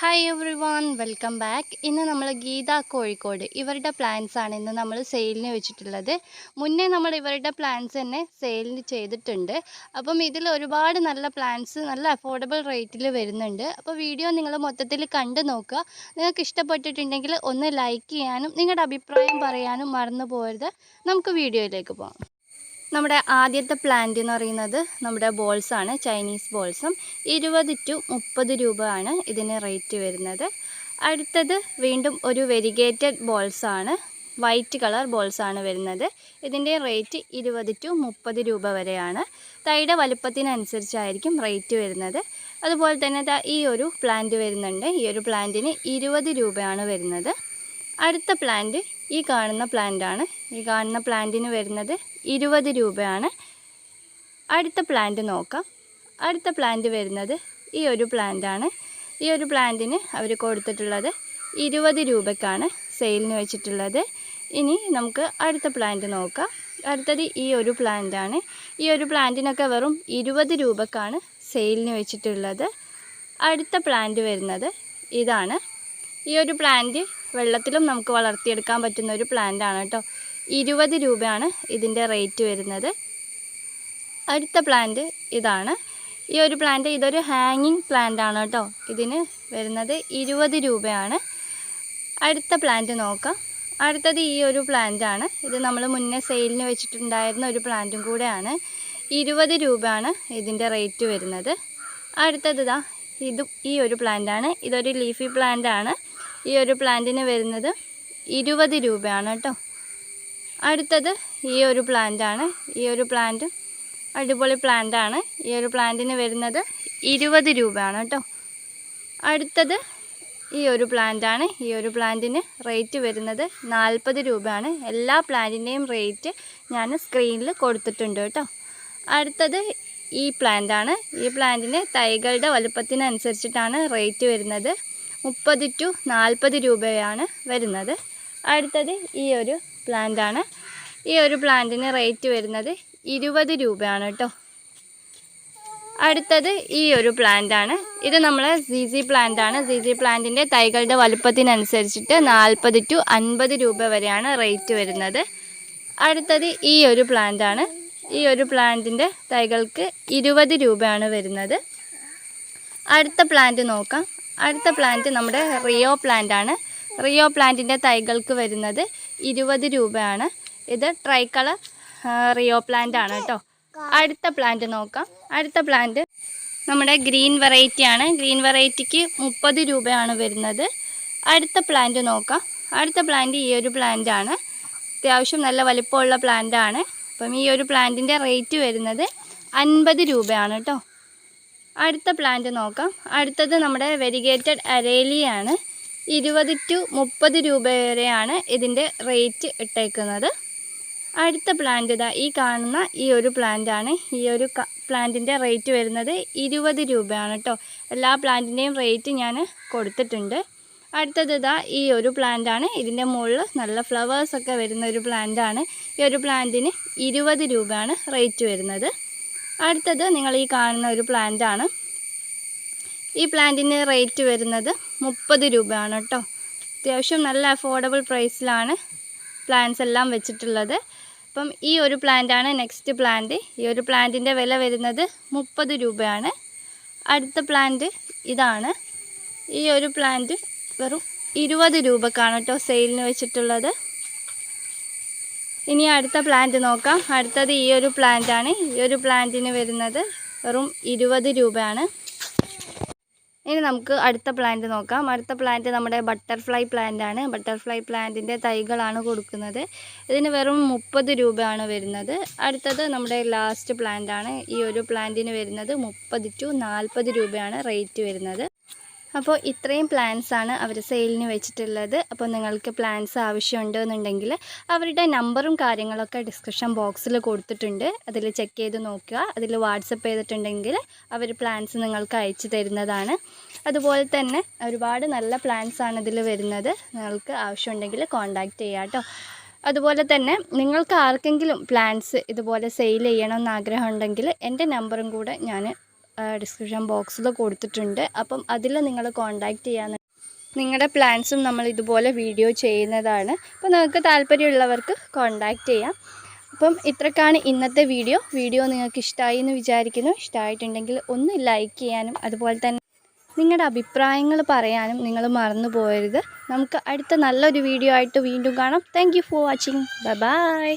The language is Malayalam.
Hi every one welcome back. ഇന്ന് നമ്മൾ ഗീത കോഴിക്കോട് ഇവരുടെ പ്ലാൻസ് ആണ് ഇന്ന് നമ്മൾ സെയിലിന് വെച്ചിട്ടുള്ളത്. മുന്നേ നമ്മൾ ഇവരുടെ പ്ലാൻസ് തന്നെ സെയിലിന് ചെയ്തിട്ടുണ്ട്. അപ്പം ഇതിൽ ഒരുപാട് നല്ല പ്ലാൻസ് നല്ല അഫോർഡബിൾ റേറ്റിൽ വരുന്നുണ്ട്. അപ്പോൾ വീഡിയോ നിങ്ങൾ മൊത്തത്തിൽ കണ്ടു നോക്കുക. നിങ്ങൾക്ക് ഇഷ്ടപ്പെട്ടിട്ടുണ്ടെങ്കിൽ ഒന്ന് ലൈക്ക് ചെയ്യാനും നിങ്ങളുടെ അഭിപ്രായം പറയാനും മറന്നു പോകരുത്. നമുക്ക് വീഡിയോയിലേക്ക് പോകാം. നമ്മുടെ ആദ്യത്തെ പ്ലാന്റ് എന്ന് പറയുന്നത് നമ്മുടെ ബോൾസാണ്, ചൈനീസ് ബോൾസും. 20 to 30 രൂപയാണ് ഇതിന് റേറ്റ് വരുന്നത്. അടുത്തത് വീണ്ടും ഒരു വെരിഗേറ്റഡ് ബോൾസാണ്, വൈറ്റ് കളർ ബോൾസാണ് വരുന്നത്. ഇതിൻ്റെ റേറ്റ് 20 to 30 രൂപ വരെയാണ്. തൈയുടെ വലുപ്പത്തിനനുസരിച്ചായിരിക്കും റേറ്റ് വരുന്നത്. അതുപോലെ തന്നെ ഈ ഒരു പ്ലാന്റ് വരുന്നുണ്ട്. ഈ ഒരു പ്ലാന്റിന് 20 രൂപയാണ് വരുന്നത്. അടുത്ത പ്ലാന്റ് ഈ കാണുന്ന പ്ലാന്റാണ്. ഈ കാണുന്ന പ്ലാന്റിന് വരുന്നത് 20 രൂപയാണ്. അടുത്ത പ്ലാന്റ് നോക്കാം. അടുത്ത പ്ലാന്റ് വരുന്നത് ഈ ഒരു പ്ലാന്റാണ്. ഈ ഒരു പ്ലാന്റിന് അവർ കൊടുത്തിട്ടുള്ളത് 20 രൂപയ്ക്കാണ് സെയിലിന് വെച്ചിട്ടുള്ളത്. ഇനി നമുക്ക് അടുത്ത പ്ലാന്റ് നോക്കാം. അടുത്തത് ഈ ഒരു പ്ലാന്റാണ്. ഈ ഒരു പ്ലാന്റിനൊക്കെ വെറും 20 രൂപയ്ക്കാണ് സെയിലിന് വെച്ചിട്ടുള്ളത്. അടുത്ത പ്ലാന്റ് വരുന്നത് ഇതാണ്. ഈ ഒരു പ്ലാന്റ് വെള്ളത്തിലും നമുക്ക് വളർത്തിയെടുക്കാൻ പറ്റുന്ന ഒരു പ്ലാന്റ് ആണ് കേട്ടോ. 20 രൂപയാണ് ഇതിൻ്റെ റേറ്റ് വരുന്നത്. അടുത്ത പ്ലാന്റ് ഇതാണ്. ഈ ഒരു പ്ലാന്റ് ഇതൊരു ഹാങ്ങിങ് പ്ലാന്റ് ആണ് കേട്ടോ. ഇതിന് വരുന്നത് 20 രൂപയാണ്. അടുത്ത പ്ലാന്റ് നോക്കാം. അടുത്തത് ഈ ഒരു പ്ലാന്റ് ആണ്. ഇത് നമ്മൾ മുന്നേ സെയിലിന് വെച്ചിട്ടുണ്ടായിരുന്ന ഒരു പ്ലാന്റും കൂടെയാണ്. 20 രൂപയാണ് ഇതിൻ്റെ റേറ്റ് വരുന്നത്. അടുത്തത് ഇതും ഈ ഒരു പ്ലാന്റ് ആണ്. ഇതൊരു ലീഫി പ്ലാന്റ് ആണ്. ഈ ഒരു പ്ലാന്റിന് വരുന്നത് 20 രൂപയാണ് കേട്ടോ. അടുത്തത് ഈ ഒരു പ്ലാന്റ് ആണ്. ഈ ഒരു പ്ലാന്റ് അടിപൊളി പ്ലാന്റ് ആണ്. ഈ ഒരു പ്ലാന്റിന് വരുന്നത് 20 രൂപയാണ് കേട്ടോ. അടുത്തത് ഈ ഒരു പ്ലാന്റ് ആണ്. ഈ ഒരു പ്ലാന്റിന് റേറ്റ് വരുന്നത് 40 രൂപയാണ്. എല്ലാ പ്ലാന്റിൻ്റെയും റേറ്റ് ഞാൻ സ്ക്രീനിൽ കൊടുത്തിട്ടുണ്ട് കേട്ടോ. അടുത്തത് ഈ പ്ലാന്റ് ആണ്. ഈ പ്ലാന്റിന് തൈകളുടെ വലുപ്പത്തിനനുസരിച്ചിട്ടാണ് റേറ്റ് വരുന്നത്. 30 to 40 രൂപയാണ് വരുന്നത്. അടുത്തത് ഈ ഒരു പ്ലാന്റ് ആണ്. ഈ ഒരു പ്ലാന്റിന് റേറ്റ് വരുന്നത് 20 രൂപയാണ് കേട്ടോ. അടുത്തത് ഈ ഒരു പ്ലാന്റ് ആണ്. ഇത് നമ്മൾ ZZ പ്ലാന്റ് ആണ്. ZZ പ്ലാന്റിൻ്റെ തൈകളുടെ വലുപ്പത്തിനനുസരിച്ചിട്ട് 40 to 50 രൂപ വരെയാണ് റേറ്റ് വരുന്നത്. അടുത്തത് ഈ ഒരു പ്ലാന്റ് ആണ്. ഈ ഒരു പ്ലാന്റിൻ്റെ തൈകൾക്ക് 20 രൂപയാണ് വരുന്നത്. അടുത്ത പ്ലാന്റ് നോക്കാം. അടുത്ത പ്ലാന്റ് നമ്മുടെ റിയോ പ്ലാന്റ് ആണ്. റിയോ പ്ലാന്റിൻ്റെ തൈകൾക്ക് വരുന്നത് 20 രൂപയാണ്. ഇത് ട്രൈ കളർ റിയോ പ്ലാന്റ് ആണ് കേട്ടോ. അടുത്ത പ്ലാന്റ് നോക്കാം. അടുത്ത പ്ലാന്റ് നമ്മുടെ ഗ്രീൻ വെറൈറ്റി ആണ്. ഗ്രീൻ വെറൈറ്റിക്ക് 30 രൂപയാണ് വരുന്നത്. അടുത്ത പ്ലാന്റ് നോക്കാം. അടുത്ത പ്ലാന്റ് ഈ ഒരു പ്ലാന്റ് ആണ്. അത്യാവശ്യം നല്ല വലിപ്പമുള്ള പ്ലാന്റ് ആണ്. അപ്പം ഈ ഒരു പ്ലാന്റിൻ്റെ റേറ്റ് വരുന്നത് 50 രൂപയാണ് കേട്ടോ. അടുത്ത പ്ലാന്റ് നോക്കാം. അടുത്തത് നമ്മുടെ വെരിഗേറ്റഡ് അരേലിയാണ്. 20 to 30 രൂപ വരെയാണ് ഇതിൻ്റെ റേറ്റ് ഇട്ടേക്കുന്നത്. അടുത്ത പ്ലാന്റ് ഈ കാണുന്ന ഈ ഒരു പ്ലാന്റ് ആണ്. ഈ ഒരു പ്ലാന്റിൻ്റെ റേറ്റ് വരുന്നത് 20 രൂപയാണ് കേട്ടോ. എല്ലാ പ്ലാന്റിൻ്റെയും റേറ്റ് ഞാൻ കൊടുത്തിട്ടുണ്ട്. അടുത്തത് ഈ ഒരു പ്ലാന്റ് ആണ്. ഇതിൻ്റെ മുകളിൽ നല്ല ഫ്ലവേഴ്സൊക്കെ വരുന്ന ഒരു പ്ലാന്റ് ആണ്. ഈ ഒരു പ്ലാന്റിന് 20 രൂപയാണ് റേറ്റ് വരുന്നത്. അടുത്തത് നിങ്ങൾ ഈ കാണുന്ന ഒരു പ്ലാന്റ് ആണ്. ഈ പ്ലാന്റിന് റേറ്റ് വരുന്നത് 30 രൂപയാണ് കേട്ടോ. അത്യാവശ്യം നല്ല അഫോർഡബിൾ പ്രൈസിലാണ് പ്ലാന്റ്സ് എല്ലാം വെച്ചിട്ടുള്ളത്. അപ്പം ഈ ഒരു പ്ലാന്റ് ആണ് നെക്സ്റ്റ് പ്ലാന്റ്. ഈ ഒരു പ്ലാന്റിൻ്റെ വില വരുന്നത് 30 രൂപയാണ്. അടുത്ത പ്ലാന്റ് ഇതാണ്. ഈ ഒരു പ്ലാന്റ് വെറും 20 രൂപക്കാണ് കേട്ടോ സെയിലിന് വെച്ചിട്ടുള്ളത്. ഇനി അടുത്ത പ്ലാന്റ് നോക്കാം. അടുത്തത് ഈ ഒരു പ്ലാന്റ് ആണ്. ഈ ഒരു പ്ലാന്റിന് വരുന്നത് വെറും 20 രൂപയാണ്. ഇനി നമുക്ക് അടുത്ത പ്ലാന്റ് നോക്കാം. അടുത്ത പ്ലാന്റ് നമ്മുടെ ബട്ടർഫ്ലൈ പ്ലാന്റ് ആണ്. ബട്ടർഫ്ലൈ പ്ലാന്റിൻ്റെ തൈകളാണ് കൊടുക്കുന്നത്. ഇതിന് വെറും 30 രൂപയാണ് വരുന്നത്. അടുത്തത് നമ്മുടെ ലാസ്റ്റ് പ്ലാന്റ് ആണ്. ഈ ഒരു പ്ലാന്റിന് വരുന്നത് 30 to 40 രൂപയാണ് റേറ്റ് വരുന്നത്. അപ്പോൾ ഇത്രയും പ്ലാൻസാണ് അവർ സെയിലിന് വെച്ചിട്ടുള്ളത്. അപ്പോൾ നിങ്ങൾക്ക് പ്ലാൻസ് ആവശ്യമുണ്ടെന്നുണ്ടെങ്കിൽ അവരുടെ നമ്പറും കാര്യങ്ങളൊക്കെ ഡിസ്ക്രിപ്ഷൻ ബോക്സിൽ കൊടുത്തിട്ടുണ്ട്. അതിൽ ചെക്ക് ചെയ്ത് നോക്കുക. അതിൽ വാട്സപ്പ് ചെയ്തിട്ടുണ്ടെങ്കിൽ അവർ പ്ലാൻസ് നിങ്ങൾക്ക് അയച്ചു തരുന്നതാണ്. അതുപോലെ തന്നെ ഒരുപാട് നല്ല പ്ലാൻസാണ് ഇതിൽ വരുന്നത്. നിങ്ങൾക്ക് ആവശ്യമുണ്ടെങ്കിൽ കോൺടാക്റ്റ് ചെയ്യാം കേട്ടോ. അതുപോലെ തന്നെ നിങ്ങൾക്ക് ആർക്കെങ്കിലും പ്ലാൻസ് ഇതുപോലെ സെയിൽ ചെയ്യണമെന്ന് ആഗ്രഹമുണ്ടെങ്കിൽ എൻ്റെ നമ്പറും കൂടെ ഞാൻ ഡിസ്ക്രിപ്ഷൻ ബോക്സിൽ കൊടുത്തിട്ടുണ്ട്. അപ്പം അതിൽ നിങ്ങൾ കോൺടാക്റ്റ് ചെയ്യാൻ നിങ്ങളുടെ പ്ലാൻസും നമ്മൾ ഇതുപോലെ വീഡിയോ ചെയ്യുന്നതാണ്. അപ്പോൾ നിങ്ങൾക്ക് താല്പര്യമുള്ളവർക്ക് കോൺടാക്റ്റ് ചെയ്യാം. അപ്പം ഇത്രക്കാണ് ഇന്നത്തെ വീഡിയോ നിങ്ങൾക്ക് ഇഷ്ടമായി എന്ന് വിചാരിക്കുന്നു. ഇഷ്ടമായിട്ടുണ്ടെങ്കിൽ ഒന്ന് ലൈക്ക് ചെയ്യാനും അതുപോലെ തന്നെ നിങ്ങളുടെ അഭിപ്രായങ്ങൾ പറയാനും നിങ്ങൾ മറന്നു പോകരുത്. നമുക്ക് അടുത്ത നല്ലൊരു വീഡിയോ ആയിട്ട് വീണ്ടും കാണാം. Thank you for watching. Bye bye.